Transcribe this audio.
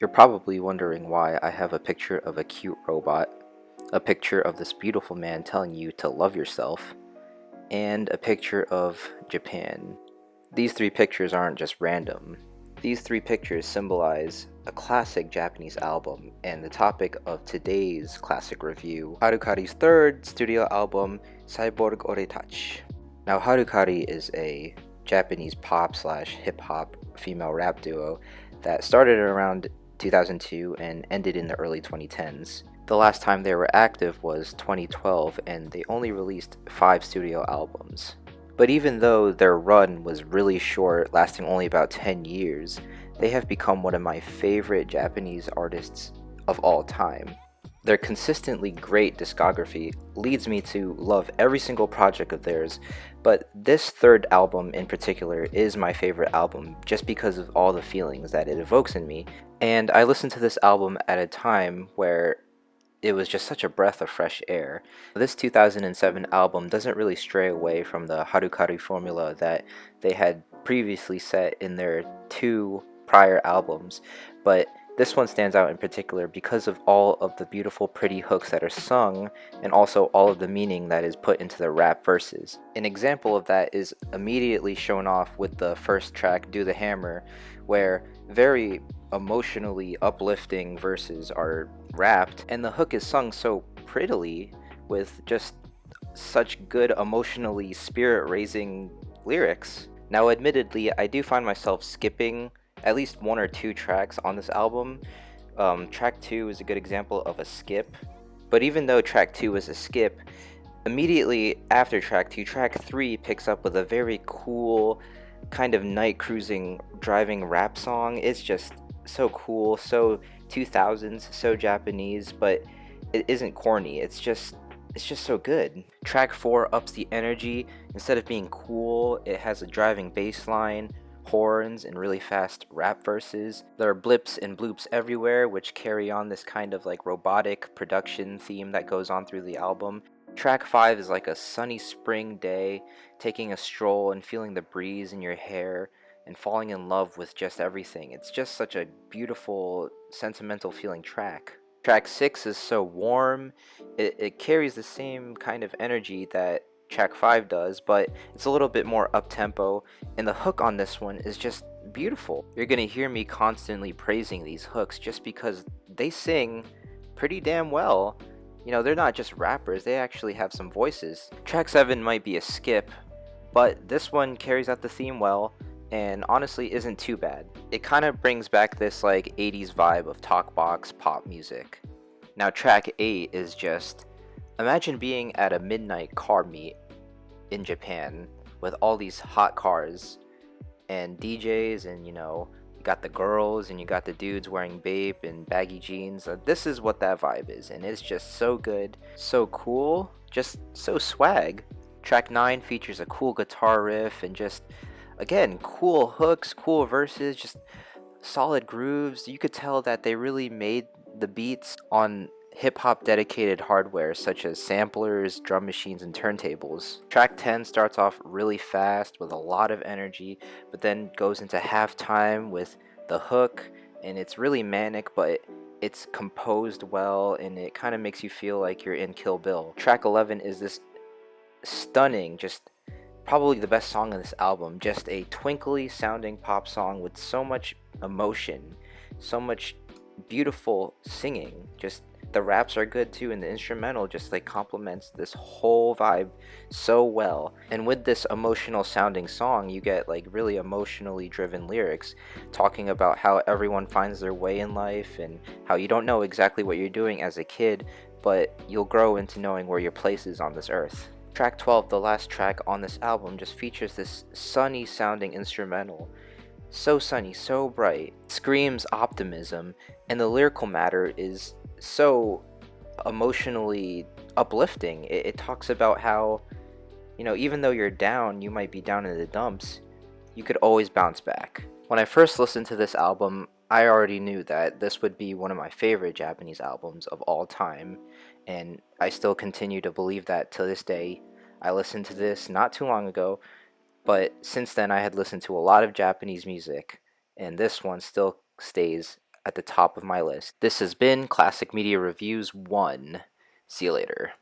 You're probably wondering why I have a picture of a cute robot, a picture of this beautiful man telling you to love yourself, and a picture of Japan. These three pictures aren't just random. These three pictures symbolize a classic Japanese album and the topic of today's classic review, HALCALI's third studio album, Cyborg Oretachi. Now, HALCALI is a Japanese pop slash hip hop female rap duo that started around 2002 and ended in the early 2010s. The last time they were active was 2012, and they only released 5 studio albums. But even though their run was really short, lasting only about 10 years, they have become one of my favorite Japanese artists of all time. Their consistently great discography leads me to love every single project of theirs, but this third album in particular is my favorite album just because of all the feelings that it evokes in me. And I listened to this album at a time where it was just such a breath of fresh air. This 2007 album doesn't really stray away from the HALCALI formula that they had previously set in their 2 prior albums, but this one stands out in particular because of all of the beautiful, pretty hooks that are sung and also all of the meaning that is put into the rap verses. An example of that is immediately shown off with the first track, Do the Hammer, where very emotionally uplifting verses are rapped, and the hook is sung so prettily with just such good, emotionally spirit-raising lyrics. Now, admittedly, I do find myself skipping at least 1 or 2 tracks on this album. Track 2 is a good example of a skip, but even though track 2 is a skip, immediately after track 2, track 3 picks up with a very cool, kind of night cruising, driving rap song. It's just so cool, so 2000s, so Japanese, but it isn't corny. It's just so good. Track 4 ups the energy. Instead of being cool, it has a driving bass line, horns, and really fast rap verses. There are blips and bloops everywhere, which carry on this kind of like robotic production theme that goes on through the album. Track 5 is like a sunny spring day, taking a stroll and feeling the breeze in your hair and falling in love with just everything. It's just such a beautiful, sentimental feeling track. Track 6 is so warm, it carries the same kind of energy that track 5 does, but it's a little bit more up-tempo, and the hook on this one is just beautiful. You're gonna hear me constantly praising these hooks just because they sing pretty damn well. You know, they're not just rappers, they actually have some voices. Track 7 might be a skip, but this one carries out the theme well, and honestly isn't too bad. It kind of brings back this like 80s vibe of talk box pop music. Now track 8 is just, imagine being at a midnight car meet in Japan with all these hot cars and DJs, and you got the girls and you got the dudes wearing Bape and baggy jeans. This is what that vibe is, and it's just so good, so cool, just so swag. Track 9 features a cool guitar riff and just, again, cool hooks, cool verses, just solid grooves. You could tell that they really made the beats on hip-hop dedicated hardware such as samplers, drum machines, and turntables. Track 10 starts off really fast with a lot of energy, but then goes into halftime with the hook, and it's really manic, but it's composed well, and it kind of makes you feel like you're in Kill Bill. Track 11 is this stunning, just probably the best song on this album, just a twinkly sounding pop song with so much emotion, so much beautiful singing. Just the raps are good too, and the instrumental just like complements this whole vibe so well. And with this emotional sounding song, you get like really emotionally driven lyrics talking about how everyone finds their way in life and how you don't know exactly what you're doing as a kid, but you'll grow into knowing where your place is on this earth. Track 12, the last track on this album, just features this sunny sounding instrumental. So sunny, so bright, screams optimism, and the lyrical matter is so emotionally uplifting. It talks about how, even though you're down, you might be down in the dumps, you could always bounce back. When I first listened to this album, I already knew that this would be one of my favorite Japanese albums of all time, and I still continue to believe that to this day. I listened to this not too long ago, but since then I had listened to a lot of Japanese music, and this one still stays at the top of my list. This has been Classic Media Reviews 1. See you later.